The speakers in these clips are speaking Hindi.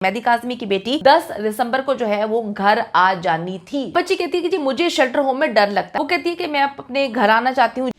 मेहदी काज़मी की बेटी 10 दिसंबर को जो है वो घर आ जानी थी। बच्ची कहती है कि जी मुझे शेल्टर होम में डर लगता है। वो कहती है कि मैं अपने घर आना चाहती हूँ।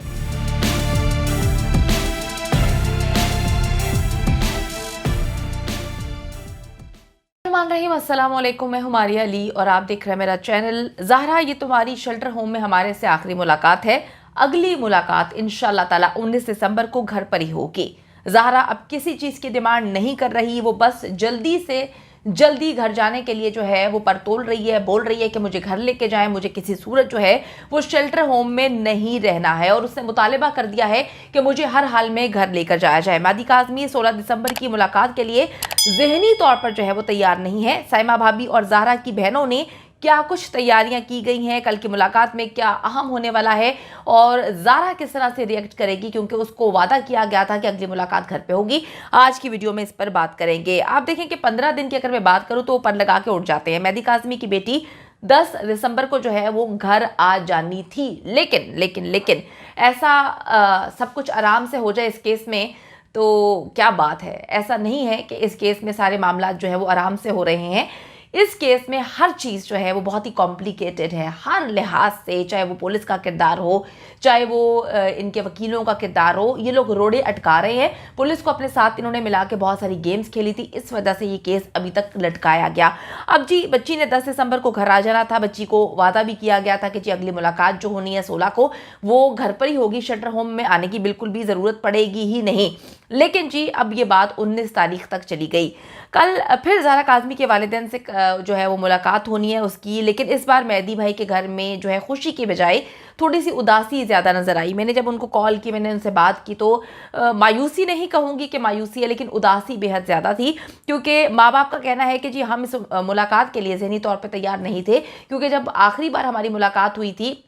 अस्सलाम वालेकुम, मैं हूं मारिया अली और आप देख रहे हैं मेरा चैनल। ज़हरा, ये तुम्हारी शेल्टर होम में हमारे से आखिरी मुलाकात है। अगली मुलाकात इंशाल्लाह ताला 19 दिसंबर को घर पर ही होगी। ज़हरा अब किसी चीज़ की डिमांड नहीं कर रही, वो बस जल्दी से जल्दी घर जाने के लिए जो है वो परतोल रही है, बोल रही है कि मुझे घर लेके जाएं, मुझे किसी सूरत जो है वो शेल्टर होम में नहीं रहना है। और उसने मुतालिबा कर दिया है कि मुझे हर हाल में घर लेकर जाया जाए। मेहदी काज़मी 16 दिसंबर की मुलाकात के लिए ज़हनी तौर पर जो है वो तैयार नहीं है। साइमा भाभी और ज़हरा की बहनों ने क्या कुछ तैयारियां की गई हैं, कल की मुलाकात में क्या अहम होने वाला है और ज़हरा किस तरह से रिएक्ट करेगी, क्योंकि उसको वादा किया गया था कि अगली मुलाकात घर पे होगी। आज की वीडियो में इस पर बात करेंगे। आप देखें कि 15 दिन की अगर मैं बात करूं तो पर लगा के उठ जाते हैं। मेहदी काज़मी की बेटी 10 दिसंबर को जो है वो घर आ जानी थी, लेकिन ऐसा सब कुछ आराम से हो जाए इस केस में तो क्या बात है। ऐसा नहीं है कि इस केस में सारे मामला जो है वो आराम से हो रहे हैं। इस केस में हर चीज़ जो है वो बहुत ही कॉम्प्लिकेटेड है हर लिहाज से, चाहे वो पुलिस का किरदार हो, चाहे वो इनके वकीलों का किरदार हो। ये लोग रोड़े अटका रहे हैं। पुलिस को अपने साथ इन्होंने मिला के बहुत सारी गेम्स खेली थी, इस वजह से ये केस अभी तक लटकाया गया। अब जी बच्ची ने 10 दिसंबर को घर आ जाना था। बच्ची को वादा भी किया गया था कि जी अगली मुलाकात जो होनी है 16 को वो घर पर ही होगी, शेल्टर होम में आने की बिल्कुल भी ज़रूरत पड़ेगी ही नहीं। लेकिन जी अब ये बात 19 तारीख तक चली गई। कल फिर ज़हरा काज़मी के वालिदैन से जो है वो मुलाकात होनी है उसकी, लेकिन इस बार मेहदी भाई के घर में जो है खुशी की बजाय थोड़ी सी उदासी ज़्यादा नज़र आई। मैंने जब उनको कॉल की, मैंने उनसे बात की तो मायूसी नहीं कहूँगी कि मायूसी है, लेकिन उदासी बेहद ज़्यादा थी, क्योंकि माँ बाप का कहना है कि जी हम इस मुलाकात के लिए ज़हनी तौर पर तैयार नहीं थे। क्योंकि जब आखिरी बार हमारी मुलाकात हुई थी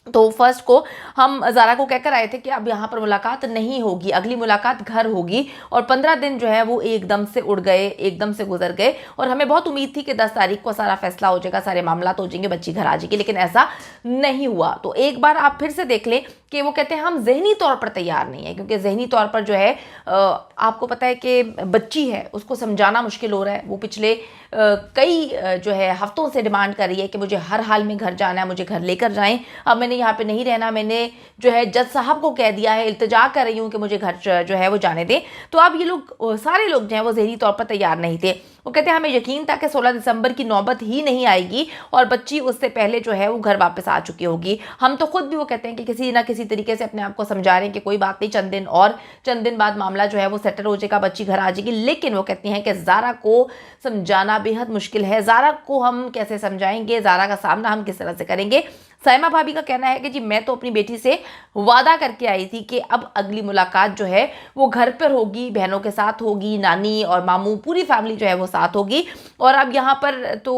तो फर्स्ट को हम ज़हरा को कहकर आए थे कि अब यहाँ पर मुलाकात नहीं होगी, अगली मुलाकात घर होगी। और 15 दिन जो है वो एकदम से उड़ गए, एकदम से गुजर गए। और हमें बहुत उम्मीद थी कि 10 तारीख को सारा फैसला हो जाएगा, सारे मामला हो जाएंगे, बच्ची घर आ जाएगी, लेकिन ऐसा नहीं हुआ। तो एक बार आप फिर से देख लें कि वो कहते हैं हम जहनी तौर पर तैयार नहीं है, क्योंकि जहनी तौर पर जो है आपको पता है कि बच्ची है, उसको समझाना मुश्किल हो रहा है। वो पिछले कई जो है हफ्तों से डिमांड कर रही है कि मुझे हर हाल में घर जाना है, मुझे घर लेकर जाएं, अब मैंने यहाँ पे नहीं रहना। मैंने जो है जज साहब को कह दिया है, इल्तिजा कर रही हूँ कि मुझे घर जो है वो जाने दें। तो अब ये लोग सारे लोग जो हैं वो जहनी तौर पर तैयार नहीं थे। वो कहते हैं हमें यकीन था कि 16 दिसंबर की नौबत ही नहीं आएगी और बच्ची उससे पहले जो है वो घर वापस आ चुकी होगी। हम तो खुद भी, वो कहते हैं कि किसी ना किसी तरीके से अपने आप को समझा रहे हैं कि कोई बात नहीं, चंद दिन बाद मामला जो है वो सेटल हो जाएगा, बच्ची घर आ जाएगी। लेकिन वो कहती हैं कि ज़हरा को समझाना बेहद मुश्किल है। ज़हरा को हम कैसे समझाएंगे, ज़हरा का सामना हम किस तरह से करेंगे। साइमा भाभी का कहना है कि जी मैं तो अपनी बेटी से वादा करके आई थी कि अब अगली मुलाकात जो है वो घर पर होगी, बहनों के साथ होगी, नानी और मामू पूरी फैमिली जो है वो साथ होगी। और अब यहाँ पर तो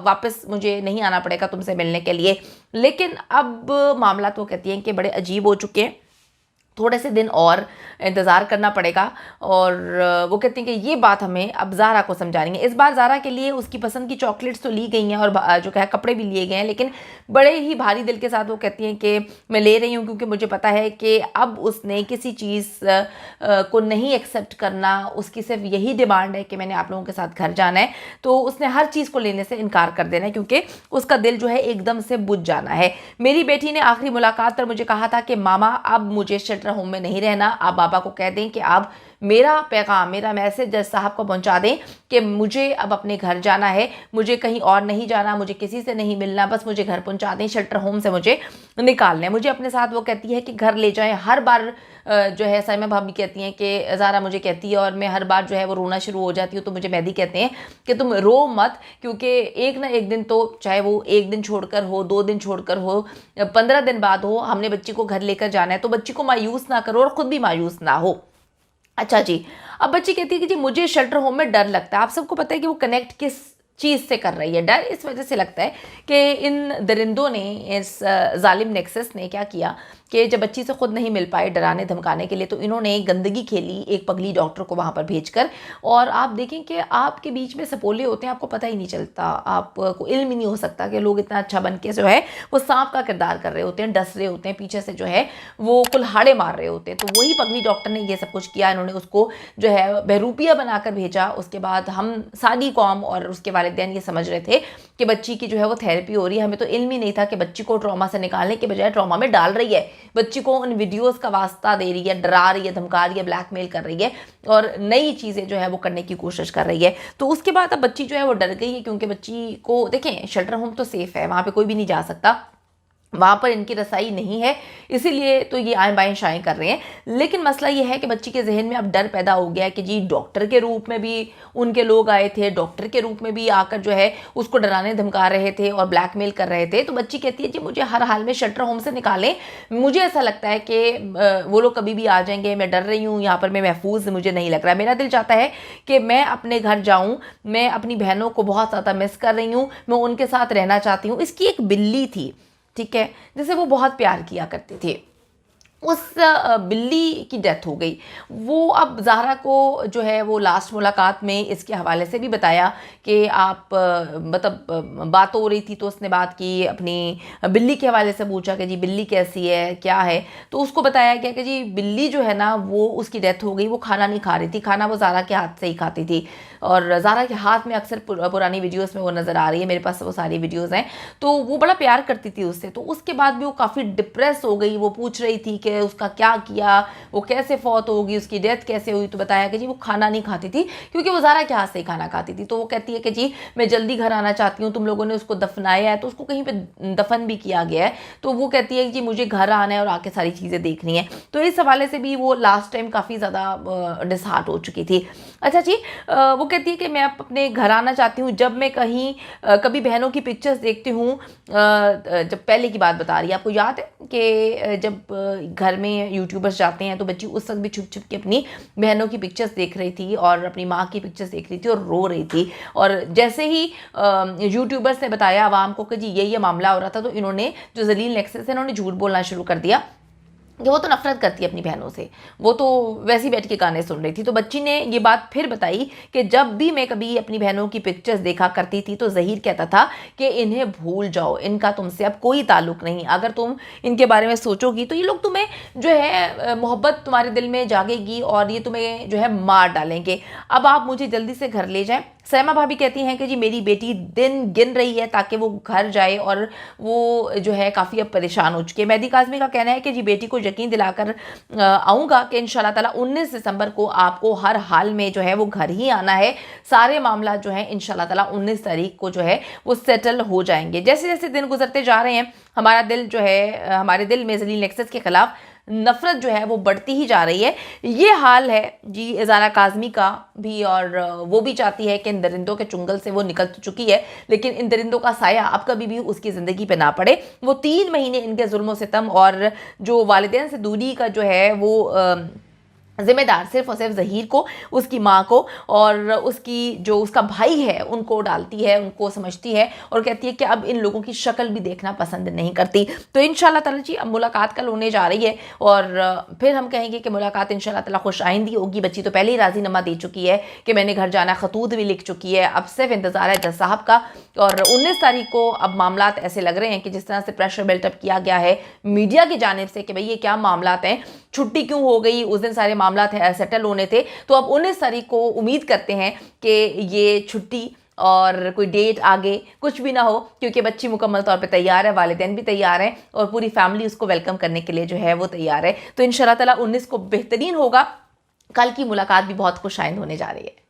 वापस मुझे नहीं आना पड़ेगा तुमसे मिलने के लिए। लेकिन अब मामला तो कहती हैं कि बड़े अजीब हो चुके हैं, थोड़े से दिन और इंतज़ार करना पड़ेगा। और वो कहती हैं कि ये बात हमें अब ज़हरा को समझानी है। इस बार ज़हरा के लिए उसकी पसंद की चॉकलेट्स तो ली गई हैं और जो है कपड़े भी लिए गए हैं, लेकिन बड़े ही भारी दिल के साथ वो कहती हैं कि मैं ले रही हूँ क्योंकि मुझे पता है कि अब उसने किसी चीज़ को नहीं एक्सेप्ट करना। उसकी सिर्फ यही डिमांड है कि मैंने आप लोगों के साथ घर जाना है, तो उसने हर चीज़ को लेने से इनकार कर देना है, क्योंकि उसका दिल जो है एकदम से बुझ जाना है। मेरी बेटी ने आखिरी मुलाकात पर मुझे कहा था कि मामा अब मुझे शेल्टर होम में नहीं रहना, आप बाबा को कह दें कि आप मेरा पैगाम, मेरा मैसेज जज साहब को पहुंचा दें कि मुझे अब अपने घर जाना है, मुझे कहीं और नहीं जाना, मुझे किसी से नहीं मिलना, बस मुझे घर पहुंचा दें, शेल्टर होम से मुझे निकालना है, मुझे अपने साथ। वो कहती है कि घर ले जाएं। हर बार जो है साइमा भाभी कहती हैं कि ज़हरा मुझे कहती है और मैं हर बार जो है वो रोना शुरू हो जाती हूँ, तो मुझे मेहदी कहते हैं कि तुम रो मत, क्योंकि एक ना एक दिन तो, चाहे वो एक दिन छोड़कर हो, 2 दिन छोड़कर हो, 15 दिन बाद हो, हमने बच्ची को घर लेकर जाना है, तो बच्ची को मायूस ना करो और ख़ुद भी मायूस ना हो। अच्छा जी, अब बच्ची कहती है कि जी मुझे शेल्टर होम में डर लगता है। आप सबको पता है कि वो कनेक्ट किस चीज़ से कर रही है। डर इस वजह से लगता है कि इन दरिंदों ने, इस जालिम नेक्सस ने क्या किया कि जब बच्ची से खुद नहीं मिल पाए डराने धमकाने के लिए, तो इन्होंने गंदगी खेली एक पगली डॉक्टर को वहाँ पर भेजकर। और आप देखें कि आपके बीच में सपोले होते हैं, आपको पता ही नहीं चलता, आपको इल्म ही नहीं हो सकता कि लोग इतना अच्छा बन के जो है वो सांप का किरदार कर रहे होते हैं, डस रहे होते हैं, पीछे से जो है वो कुल्हाड़े मार रहे होते हैं। तो वही पगली डॉक्टर ने ये सब कुछ किया। इन्होंने उसको जो है बहरूपिया बनाकर भेजा। उसके बाद हम सारी कौम और उसके वालिदैन ये समझ रहे थे कि बच्ची की जो है वो थेरेपी हो रही है। हमें तो इल्म ही नहीं था कि बच्ची को ट्रॉमा से निकालने के बजाय ट्रॉमा में डाल रही है, बच्ची को उन वीडियोस का वास्ता दे रही है, डरा रही है, धमका रही है, ब्लैकमेल कर रही है और नई चीज़ें जो है वो करने की कोशिश कर रही है। तो उसके बाद अब बच्ची जो है वो डर गई है, क्योंकि बच्ची को देखें शेल्टर होम तो सेफ़ है, वहाँ पे कोई भी नहीं जा सकता, वहाँ पर इनकी रसाई नहीं है, इसीलिए तो ये आएँ बाएँ शाएँ कर रहे हैं। लेकिन मसला ये है कि बच्ची के जहन में अब डर पैदा हो गया है कि जी डॉक्टर के रूप में भी उनके लोग आए थे, डॉक्टर के रूप में भी आकर जो है उसको डराने धमका रहे थे और ब्लैकमेल कर रहे थे। तो बच्ची कहती है जी मुझे हर हाल में शेल्टर होम से निकालें, मुझे ऐसा लगता है कि वो लोग कभी भी आ जाएंगे, मैं डर रही हूँ, यहाँ पर मैं महफूज मुझे नहीं लग रहा है। मेरा दिल चाहता है कि मैं अपने घर जाऊँ, मैं अपनी बहनों को बहुत ज़्यादा मिस कर रही हूँ, मैं उनके साथ रहना चाहती हूँ। इसकी एक बिल्ली थी, ठीक है, जिसे वो बहुत प्यार किया करती थी, उस बिल्ली की डेथ हो गई। वो अब ज़ाहरा को जो है वो लास्ट मुलाकात में इसके हवाले से भी बताया कि आप मतलब बात हो रही थी तो उसने बात की, अपनी बिल्ली के हवाले से पूछा कि जी बिल्ली कैसी है, क्या है। तो उसको बताया गया कि जी बिल्ली जो है ना वो उसकी डेथ हो गई, वो खाना नहीं खा रही थी, खाना वो ज़ाहरा के हाथ से ही खाती थी। और ज़ाहरा के हाथ में अक्सर पुरानी वीडियोस में वो नज़र आ रही है, मेरे पास वो सारी वीडियोस हैं। तो वो बड़ा प्यार करती थी उससे। तो उसके बाद भी वो काफ़ी डिप्रेस हो गई। वो पूछ रही थी कि उसका क्या किया, वो कैसे फौत होगी, उसकी डेथ कैसे हुई। तो बताया कि जी वो खाना नहीं खाती थी क्योंकि वो ज़ाहरा के हाथ से ही खाना खाती थी। तो वो कहती है कि जी मैं जल्दी घर आना चाहती हूँ, तुम लोगों ने उसको दफनाया है, तो उसको कहीं पर दफन भी किया गया है। तो वो कहती है कि जी मुझे घर आना है और आके सारी चीज़ें देखनी है। तो इस हवाले से भी वो लास्ट टाइम काफ़ी ज़्यादा डिसहार्ट हो चुकी थी। अच्छा जी, वो कहती है कि मैं अपने घर आना चाहती हूँ। जब मैं कहीं कभी बहनों की पिक्चर्स देखती हूँ, जब पहले की बात बता रही है, आपको याद है कि जब घर में यूट्यूबर्स जाते हैं तो बच्ची उस वक्त भी छुप छुप के अपनी बहनों की पिक्चर्स देख रही थी और अपनी माँ की पिक्चर्स देख रही थी और रो रही थी। और जैसे ही यूट्यूबर्स ने बताया आवाम को कि जी ये मामला हो रहा था, तो इन्होंने, जो जलील नेक्सस है, इन्होंने झूठ बोलना शुरू कर दिया कि वो तो नफरत करती है अपनी बहनों से, वो तो वैसे ही बैठ के गाने सुन रही थी। तो बच्ची ने ये बात फिर बताई कि जब भी मैं कभी अपनी बहनों की पिक्चर्स देखा करती थी तो ज़हीर कहता था कि इन्हें भूल जाओ, इनका तुमसे अब कोई ताल्लुक़ नहीं, अगर तुम इनके बारे में सोचोगी तो ये लोग तुम्हें जो है मोहब्बत तुम्हारे दिल में जागेगी और ये तुम्हें जो है मार डालेंगे। अब आप मुझे जल्दी से घर ले जाएं। सैमा भाभी कहती हैं कि जी मेरी बेटी दिन गिन रही है ताकि वो घर जाए और वो जो है काफ़ी अब परेशान हो चुकी है। मेहदी काज़मी का कहना है कि जी बेटी को यकीन दिलाकर आऊँगा कि इंशाल्लाह ताला 19 दिसंबर को आपको हर हाल में जो है वो घर ही आना है। सारे मामला जो है इंशाल्लाह ताला 19 तारीख को जो है वो सेटल हो जाएंगे। जैसे जैसे दिन गुजरते जा रहे हैं, हमारा दिल जो है, हमारे दिल में जलील नेक्सस के खिलाफ नफरत जो है वो बढ़ती ही जा रही है। ये हाल है जी ज़ाहरा काज़मी का भी, और वो भी चाहती है कि इन दरिंदों के चुंगल से वो निकल तो चुकी है, लेकिन इन दरिंदों का साया अब कभी भी उसकी ज़िंदगी पे ना पड़े। वो 3 महीने इनके जुल्म सितम और जो वालिदैन से दूरी का जो है वो जिम्मेदार सिर्फ और सिर्फ ज़हीर को, उसकी माँ को और उसकी जो उसका भाई है उनको डालती है, उनको समझती है और कहती है कि अब इन लोगों की शक्ल भी देखना पसंद नहीं करती। तो इंशाल्लाह ताला जी अब मुलाकात कल होने जा रही है और फिर हम कहेंगे कि मुलाकात इंशाल्लाह ताला खुश आइंदी होगी। बच्ची तो पहले ही राज़ीनामा दे चुकी है कि मैंने घर जाना, खतूत भी लिख चुकी है। अब सिर्फ इंतज़ार है जज साहब का। और 19 तारीख को अब मामलात ऐसे लग रहे हैं कि जिस तरह से प्रेशर बिल्टअप किया गया है मीडिया की जानिब से कि भाई ये क्या मामलात हैं, छुट्टी क्यों हो गई, उस दिन सारे मामला सेटल होने थे। तो अब 19 तारीख को उम्मीद करते हैं कि ये छुट्टी और कोई डेट आगे कुछ भी ना हो, क्योंकि बच्ची मुकम्मल तौर पे तैयार है, वालिदैन भी तैयार हैं और पूरी फैमिली उसको वेलकम करने के लिए जो है वो तैयार है। तो इंशाल्लाह ताला 19 को बेहतरीन होगा। कल की मुलाकात भी बहुत खुशाइंद होने जा रही है।